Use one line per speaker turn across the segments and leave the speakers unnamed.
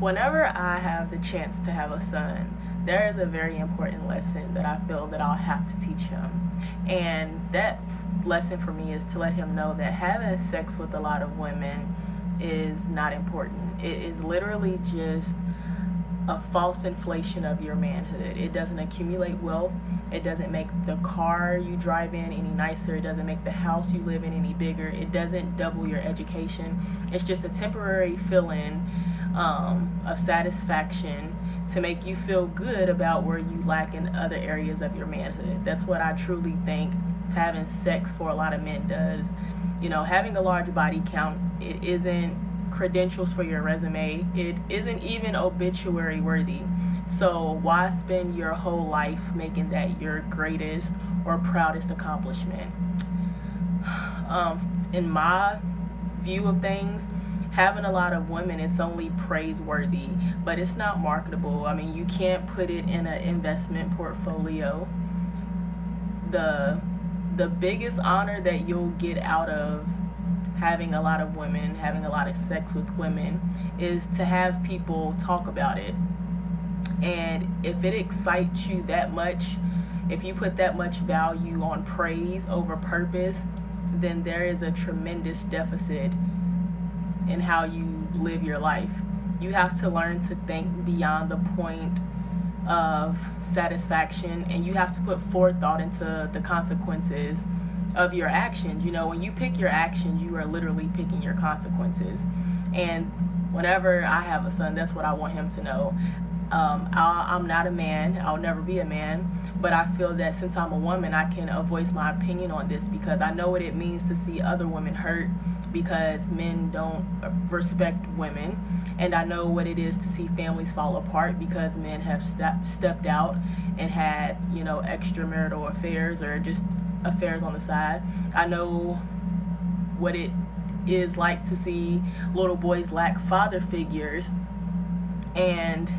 Whenever I have the chance to have a son, there is a very important lesson that I feel that I'll have to teach him. And that lesson for me is to let him know that having sex with a lot of women is not important. It is literally just a false inflation of your manhood. It doesn't accumulate wealth. It doesn't make the car you drive in any nicer. It doesn't make the house you live in any bigger. It doesn't double your education. It's just a temporary feeling of satisfaction to make you feel good about where you lack in other areas of your manhood. That's what I truly think having sex for a lot of men does. Having a large body count, it isn't credentials for your resume. It isn't even obituary worthy. So why spend your whole life making that your greatest or proudest accomplishment? In my view of things, having a lot of women, it's only praiseworthy, but it's not marketable. I mean, you can't put it in an investment portfolio. The biggest honor that you'll get out of having a lot of women, having a lot of sex with women, is to have people talk about it. And if it excites you that much, if you put that much value on praise over purpose, then there is a tremendous deficit in how you live your life. You have to learn to think beyond the point of satisfaction, and you have to put forethought into the consequences of your actions. When you pick your actions, you are literally picking your consequences. And whenever I have a son, that's what I want him to know. I'm not a man. I'll never be a man. But I feel that since I'm a woman, I can voice my opinion on this, because I know what it means to see other women hurt because men don't respect women. And I know what it is to see families fall apart because men have stepped out and had, extramarital affairs or just affairs on the side. I know what it is like to see little boys lack father figures, and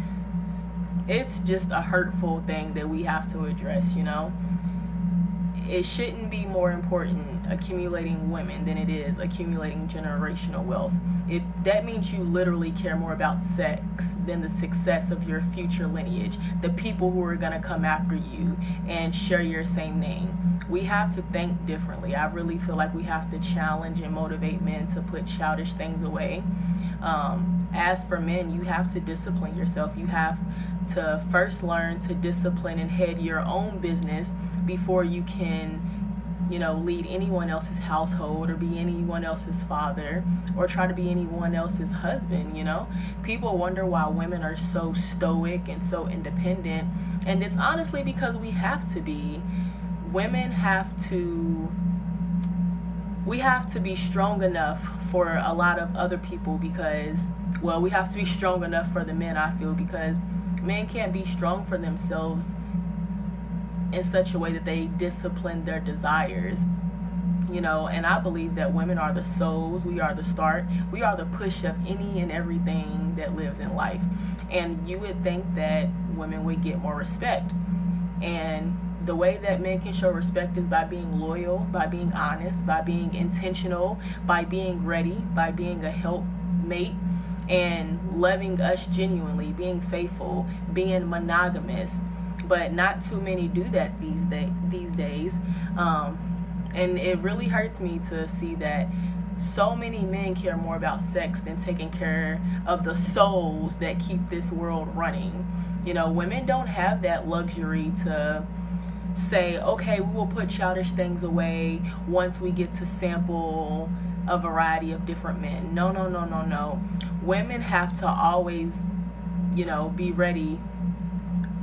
it's just a hurtful thing that we have to address. It shouldn't be more important accumulating women than it is accumulating generational wealth. If that means you literally care more about sex than the success of your future lineage, the people who are going to come after you and share your same name, we have to think differently. I really feel like we have to challenge and motivate men to put childish things away. As for men, you have to discipline yourself. You have to first learn to discipline and head your own business before you can, lead anyone else's household or be anyone else's father or try to be anyone else's husband. People wonder why women are so stoic and so independent, and it's honestly because we have to be. We have to be strong enough for a lot of other people because, we have to be strong enough for the men, I feel, because men can't be strong for themselves in such a way that they discipline their desires. And I believe that women are the souls, we are the start, we are the push of any and everything that lives in life. And you would think that women would get more respect. And the way that men can show respect is by being loyal, by being honest, by being intentional, by being ready, by being a helpmate, and loving us genuinely, being faithful, being monogamous. But not too many do that these days. And it really hurts me to see that so many men care more about sex than taking care of the souls that keep this world running. Women don't have that luxury to say, okay, we will put childish things away once we get to sample a variety of different men. No. Women have to always, be ready,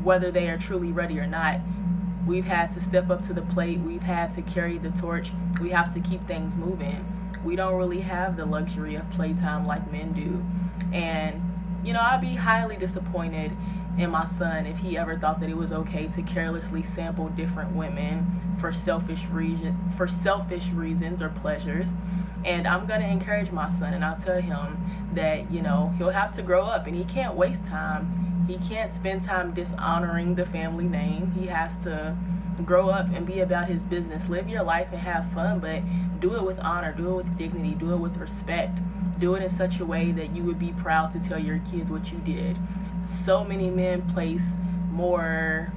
whether they are truly ready or not. We've had to step up to the plate. We've had to carry the torch. We have to keep things moving. We don't really have the luxury of playtime like men do. And, I'd be highly disappointed in my son if he ever thought that it was okay to carelessly sample different women for selfish reasons or pleasures. And I'm going to encourage my son, and I'll tell him that, he'll have to grow up and he can't waste time. He can't spend time dishonoring the family name. He has to grow up and be about his business. Live your life and have fun, but Do it with honor, do it with dignity, do it with respect. Do it in such a way that you would be proud to tell your kids what you did. So many men place more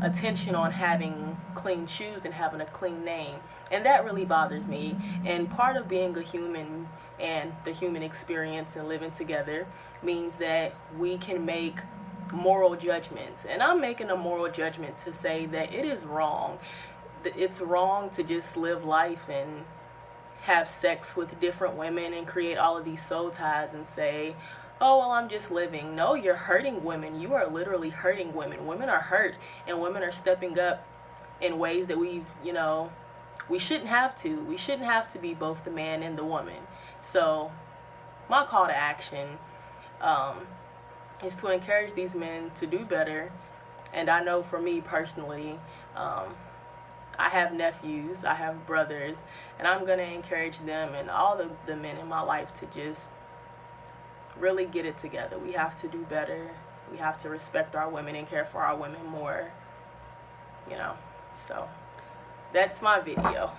attention on having clean shoes than having a clean name. And that really bothers me. And part of being a human and the human experience and living together means that we can make moral judgments. And I'm making a moral judgment to say that it is wrong. It's wrong to just live life and have sex with different women and create all of these soul ties and say, oh, well, I'm just living. No, you're hurting women. You are literally hurting women. Women are hurt, and women are stepping up in ways that we shouldn't have to. We shouldn't have to be both the man and the woman. So my call to action is to encourage these men to do better. And I know for me personally, I have nephews, I have brothers, and I'm going to encourage them and all the men in my life to just really get it together. We have to do better. We have to respect our women and care for our women more, So that's my video.